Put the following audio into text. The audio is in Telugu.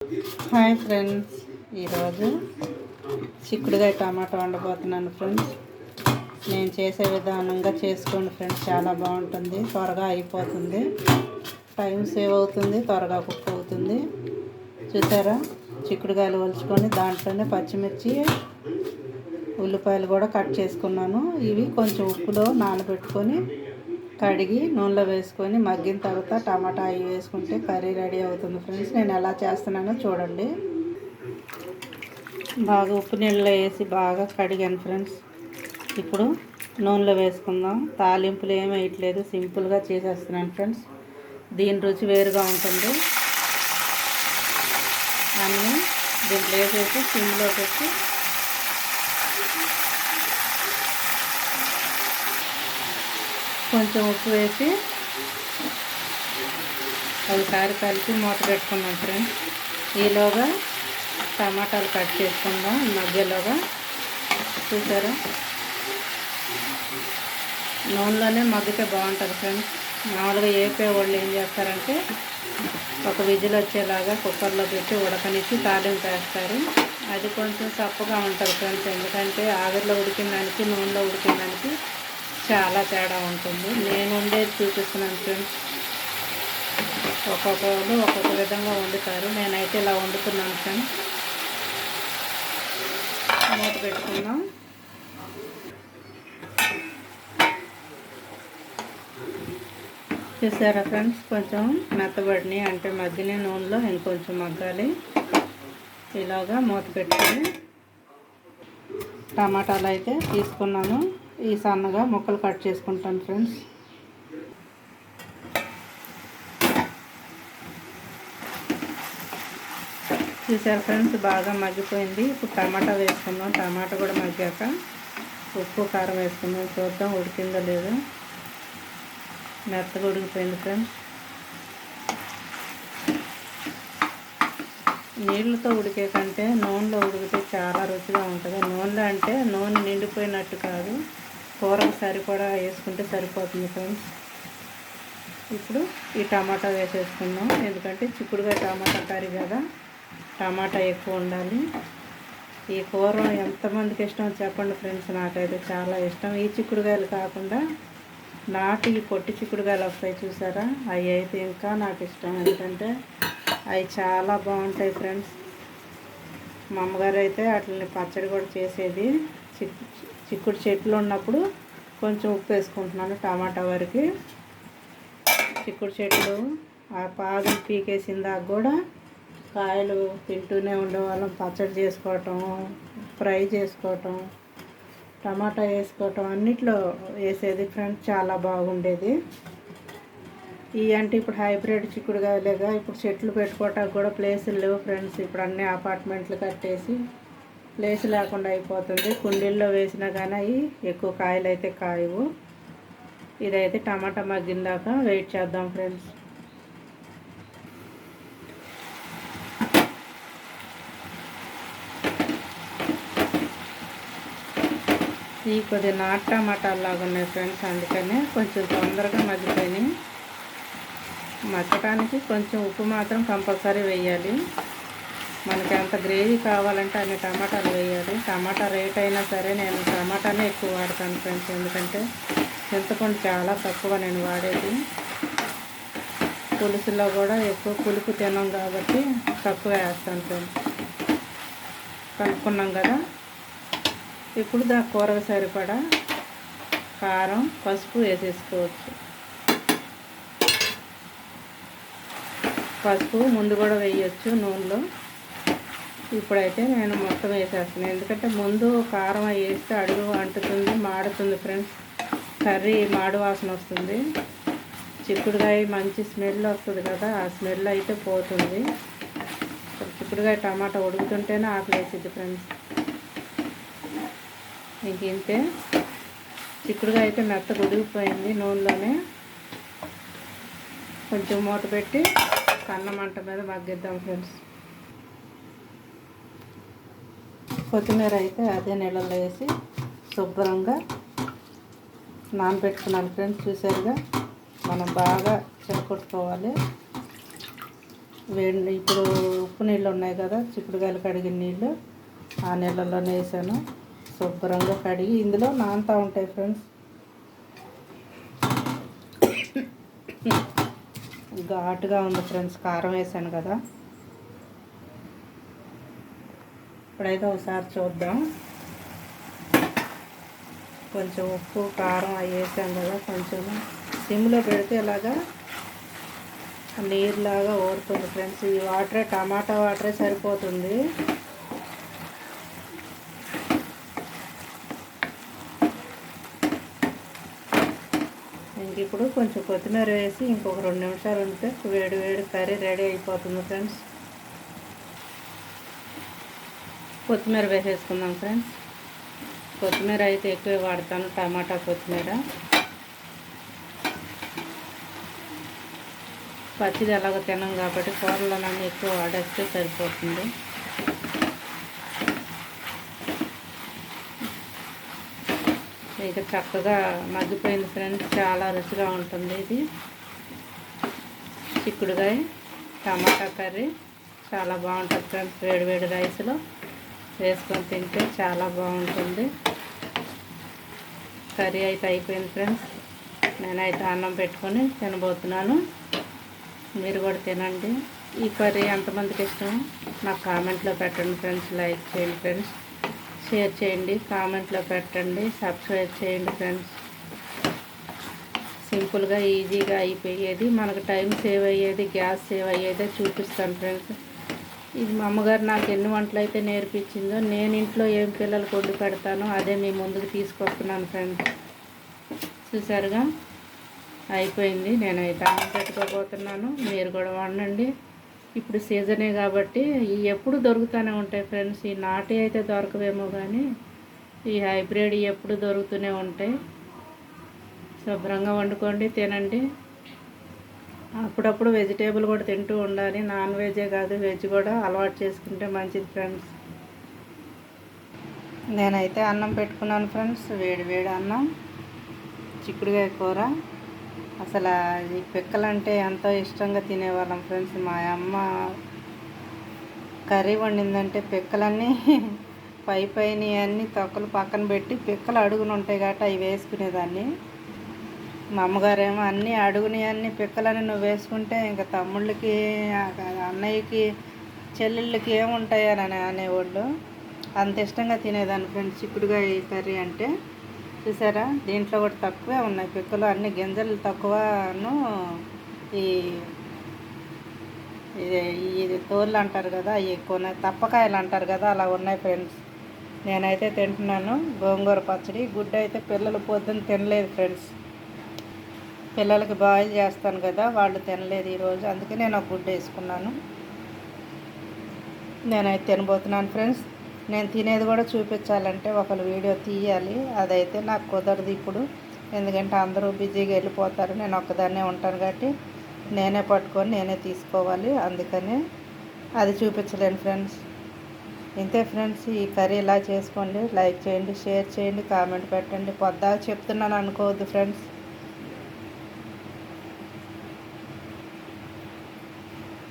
హాయ్ ఫ్రెండ్స్, ఈరోజు చిక్కుడుకాయ టమాటా వండబోతున్నాను ఫ్రెండ్స్. నేను చేసే విధానంగా చేసుకోండి ఫ్రెండ్స్, చాలా బాగుంటుంది. త్వరగా అయిపోతుంది, టైం సేవ్ అవుతుంది, త్వరగా కుక్ అవుతుంది. చూసారా, చిక్కుడుకాయలు ఒలుచుకొని దాంట్లోనే పచ్చిమిర్చి ఉల్లిపాయలు కూడా కట్ చేసుకున్నాను. ఇవి కొంచెం ఉప్పులో నానబెట్టుకొని కడిగి నూనెలో వేసుకొని మగ్గిన తర్వాత టమాటా అవి వేసుకుంటే కర్రీ రెడీ అవుతుంది ఫ్రెండ్స్. నేను ఎలా చేస్తున్నానో చూడండి. బాగా ఉప్పు నీళ్ళలో వేసి బాగా కడిగాను ఫ్రెండ్స్. ఇప్పుడు నూనెలో వేసుకుందాం. తాలింపులు ఏమి వేయట్లేదు, సింపుల్గా చేసేస్తున్నాను ఫ్రెండ్స్. దీని రుచి వేరుగా ఉంటుంది. అన్నీ దీంట్లో వేసేసి సిమ్లో పెట్టి కొంచెం ఉప్పు వేసి ఒకసారి కలిపి మూత పెట్టుకున్నాం ఫ్రెండ్స్. ఈలోగా టమాటాలు కట్ చేసుకుందాం మధ్యలోగా. చూసారా, నూనెలోనే మగ్గితే బాగుంటుంది ఫ్రెండ్స్. మామూలుగా ఏపే వాళ్ళు ఏం చేస్తారంటే ఒక విజిల్ వచ్చేలాగా కుక్కర్లో పెట్టి ఉడకనిచ్చి తాలింపు వేస్తారు. అది కొంచెం తప్పుగా ఉంటుంది ఫ్రెండ్స్, ఎందుకంటే ఆవిరిలో ఉడికిన దానికి నూనెలో ఉడికిన దానికి చాలా తేడా ఉంటుంది. నేను ఉండేది చూపిస్తున్నాను ఫ్రెండ్స్. ఒక్కొక్కరు ఒక్కొక్క విధంగా వండుతారు, నేనైతే ఇలా వండుతున్నాను ఫ్రెండ్స్. మూత పెట్టుకుందాం. చూసారా ఫ్రెండ్స్, కొంచెం మెత్తబడిని అంటే మగ్గిన నూనెలో ఇంకొంచెం మగ్గాలి. ఇలాగా మూత పెట్టుకొని టమాటాలు అయితే తీసుకున్నాను. ఈ సన్నగా ముక్కలు కట్ చేసుకుంటాను ఫ్రెండ్స్. చూసారు ఫ్రెండ్స్, బాగా మగ్గిపోయింది. ఇప్పుడు టమాటా వేసుకుందాం. టమాటా కూడా మగ్గాక ఉప్పు కారం వేసుకుందాం. చూద్దాం ఉడికిందో లేదో. మెత్తగా ఉడికిపోయింది ఫ్రెండ్స్. నీళ్ళతో ఉడికే కంటే నూనెలో ఉడికితే చాలా రుచిగా ఉంటుంది. నూనెలో అంటే నూనె నిండిపోయినట్టు కాదు, కూరకు సరిపడా వేసుకుంటే సరిపోతుంది ఫ్రెండ్స్. ఇప్పుడు ఈ టమాటా వేసేసుకుందాం, ఎందుకంటే చిక్కుడుగా టమాటా కర్రీ కదా, టమాటా ఎక్కువ ఉండాలి. ఈ కూర ఎంతమందికి ఇష్టం చెప్పండి ఫ్రెండ్స్, నాకైతే చాలా ఇష్టం. ఈ చిక్కుడుకాయలు కాకుండా నాటి పొట్టి చిక్కుడుకాయలు వస్తాయి చూసారా, అవి అయితే ఇంకా నాకు ఇష్టం, ఎందుకంటే అవి చాలా బాగుంటాయి ఫ్రెండ్స్. మా అమ్మగారు అయితే వాటిని పచ్చడి కూడా చేసేది. చిక్కుడు చెట్లు ఉన్నప్పుడు కొంచెం ఉప్పు వేసుకుంటున్నాను టమాటా వరకు. చిక్కుడు చెట్లు ఆ పాదు పీకేసిందాక కూడా కాయలు తింటూనే ఉండేవాళ్ళం. పచ్చడి చేసుకోవటం, ఫ్రై చేసుకోవటం, టమాటా వేసుకోవటం అన్నిట్లో వేసేది ఫ్రెండ్స్, చాలా బాగుండేది. ఇవి అంటే ఇప్పుడు హైబ్రిడ్ చిక్కుడుకాయలేగా, ఇప్పుడు చెట్లు పెట్టుకోవటానికి కూడా ప్లేసులు లేవు ఫ్రెండ్స్. ఇప్పుడు అన్నీ అపార్ట్మెంట్లు కట్టేసి ప్లేస్ లేకుండా అయిపోతుంది. కుండీల్లో వేసినా కానీ అవి ఎక్కువ కాయలు అయితే కాయవు. ఇదైతే టమాటా మగ్గిందాక వెయిట్ చేద్దాం ఫ్రెండ్స్. ఇవి కొద్దిగా నాటు టమాటాలు లాగా ఉన్నాయి ఫ్రెండ్స్, అందుకనే కొంచెం తొందరగా మగ్గిపోయినాయి. మగ్గటానికి కొంచెం ఉప్పు మాత్రం కంపల్సరీ వేయాలి. మనకి ఎంత గ్రేవీ కావాలంటే అన్ని టమాటాలు వేయాలి. టమాటా రేట్ అయినా సరే నేను టమాటానే ఎక్కువ వాడతాను ఫ్రెండ్స్, ఎందుకంటే చింతపండు చాలా తక్కువ నేను వాడేది. పులుసులో కూడా ఎక్కువ పులుపు తినాం కాబట్టి తక్కువ వేస్తాను ఫ్రెండ్స్. కలుపుకున్నాం కదా, ఇప్పుడు దా కూరకు సరిపడా కారం, పసుపు వేసేసుకోవచ్చు. పసుపు ముందు కూడా వేయచ్చు నూనెలో. ఇప్పుడైతే నేను మొత్తం వేసేస్తున్నాను, ఎందుకంటే ముందు కారం వేస్తే అడుగు అంటుతుంది, మాడుతుంది ఫ్రెండ్స్. కర్రీ మాడు వాసన వస్తుంది. చిక్కుడుకాయ మంచి స్మెల్ వస్తుంది కదా, ఆ స్మెల్ అయితే పోతుంది. చిక్కుడుకాయ టమాటా ఉడుకుతుంటేనే ఆకలి వేసిద్ది ఫ్రెండ్స్. ఇంక ఇంతే, చిక్కుడుకాయ అయితే మెత్తగా ఉడికిపోయింది నూనెలోనే. కొంచెం మూత పెట్టి సన్న మంట మీద మగ్గిద్దాం ఫ్రెండ్స్. కొత్తిమీర అయితే అదే నీళ్ళలో వేసి శుభ్రంగా నానబెట్టుకున్నాను ఫ్రెండ్స్. చూసారుగా, మనం బాగా చిలకొట్టుకోవాలి. వేడి ఇప్పుడు ఉప్పు నీళ్ళు ఉన్నాయి కదా, చిక్కుడుకాయలు కడిగిన నీళ్ళు ఆ నీళ్ళలోనే వేసాను. శుభ్రంగా కడిగి ఇందులో నానుతూ ఉంటాయి ఫ్రెండ్స్. ఘాటుగా ఉంది ఫ్రెండ్స్, కారం వేసాను కదా. ఇప్పుడైతే ఒకసారి చూద్దాం. కొంచెం ఉప్పు కారం అవి వేసాం కదా, కొంచెం సిమ్లో పెడితే ఇలాగా నీరులాగా ఊరుతుంది ఫ్రెండ్స్. ఈ వాటరే, టమాటా వాటరే సరిపోతుంది. ఇంక ఇప్పుడు కొంచెం కొత్తిమీర వేసి ఇంకొక 2 నిమిషాలు ఉంటే వేడి వేడి కర్రీ రెడీ అయిపోతుంది ఫ్రెండ్స్. కొత్తిమీర వేసేసుకుందాం ఫ్రెండ్స్. కొత్తిమీర అయితే ఎక్కువ వాడతాను, టమాటా కొత్తిమీర. పచ్చిది ఎలాగో తినం కాబట్టి కూరలన్నీ ఎక్కువ వాడేస్తే సరిపోతుంది. ఇక చక్కగా మగ్గిపోయింది ఫ్రెండ్స్, చాలా రుచిగా ఉంటుంది ఇది. చిక్కుడుకాయ టమాటా కర్రీ చాలా బాగుంటుంది ఫ్రెండ్స్. వేడివేడి రైస్లో వేసుకొని తింటే చాలా బాగుంటుంది. కర్రీ అయితే అయిపోయింది ఫ్రెండ్స్. నేనైతే అన్నం పెట్టుకొని తినబోతున్నాను. మీరు కూడా తినండి. ఈ కర్రీ ఎంతమందికి ఇష్టం నాకు కామెంట్లో పెట్టండి ఫ్రెండ్స్. లైక్ చేయండి ఫ్రెండ్స్, షేర్ చేయండి, కామెంట్లో పెట్టండి, సబ్స్క్రైబ్ చేయండి ఫ్రెండ్స్. సింపుల్గా ఈజీగా అయిపోయేది, మనకు టైం సేవ్ అయ్యేది, గ్యాస్ సేవ్ అయ్యేదే చూపిస్తాను ఫ్రెండ్స్. ఇది మా అమ్మగారు నాకు ఎన్ని వంటలు అయితే నేర్పించిందో, నేను ఇంట్లో ఏం పిల్లలకు వండి పెడతానో అదే మీ ముందుకు తీసుకొస్తున్నాను ఫ్రెండ్స్. చూసారుగా అయిపోయింది. నేనైతే అన్నం పెట్టుకోబోతున్నాను. మీరు కూడా వండండి. ఇప్పుడు సీజనే కాబట్టి ఎప్పుడు దొరుకుతూనే ఉంటాయి ఫ్రెండ్స్. ఈ నాటి అయితే దొరకవేమో కానీ ఈ హైబ్రిడ్ ఎప్పుడు దొరుకుతూనే ఉంటాయి. శుభ్రంగా వండుకోండి, తినండి. అప్పుడప్పుడు వెజిటేబుల్ కూడా తింటూ ఉండాలి. నాన్ వెజే కాదు, వెజ్ కూడా అలవాటు చేసుకుంటే మంచిది ఫ్రెండ్స్. నేనైతే అన్నం పెట్టుకున్నాను ఫ్రెండ్స్. వేడి వేడి అన్నం, చిక్కుడుకాయ కూర. అసలు ఈ పిక్కలంటే ఎంతో ఇష్టంగా తినేవాళ్ళం ఫ్రెండ్స్. మా అమ్మ కర్రీ వండిందంటే పిక్కలన్నీ పైన అన్నీ తొక్కలు పక్కన పెట్టి పిక్కలు అడుగున ఉంటాయి కాబట్టి అవి వేసుకునేదాన్ని. మా అమ్మగారేమో అన్నీ అడుగుని అన్నీ పిక్కలని నువ్వు వేసుకుంటే ఇంకా తమ్ముళ్ళకి, అన్నయ్యకి, చెల్లెళ్ళకి ఏముంటాయని అనేవాళ్ళు. అంత ఇష్టంగా తినేదాన్ని ఫ్రెండ్స్ చిక్కుడుకాయ కర్రీ అంటే. చూసారా, దీంట్లో కూడా తక్కువే ఉన్నాయి పిక్కలు, అన్ని గింజలు తక్కువను ఇది తోళ్ళు అంటారు కదా అవి ఎక్కువ ఉన్నాయి, తప్పకాయలు అంటారు కదా అలా ఉన్నాయి ఫ్రెండ్స్. నేనైతే తింటున్నాను గోంగూర పచ్చడి. గుడ్డు అయితే పిల్లలు పొద్దున్న తినలేదు ఫ్రెండ్స్. పిల్లలకి బాయిల్ చేస్తాను కదా, వాళ్ళు తినలేదు ఈరోజు, అందుకే నేను ఒక గుడ్డు వేసుకున్నాను. నేనైతే తినబోతున్నాను ఫ్రెండ్స్. నేను తినేది కూడా చూపించాలంటే ఒకరు వీడియో తీయాలి, అదైతే నాకు కుదరదు ఇప్పుడు. ఎందుకంటే అందరూ బిజీగా వెళ్ళిపోతారు, నేను ఒక్కదాన్నే ఉంటాను కాబట్టి నేనే పట్టుకొని నేనే తీసుకోవాలి. అందుకని అది చూపించలేను ఫ్రెండ్స్. ఇంతే ఫ్రెండ్స్. ఈ కర్రీ ఇలా చేసుకోండి. లైక్ చేయండి, షేర్ చేయండి, కామెంట్ పెట్టండి. పొద్దాక చెప్తున్నాను అనుకోవద్దు ఫ్రెండ్స్.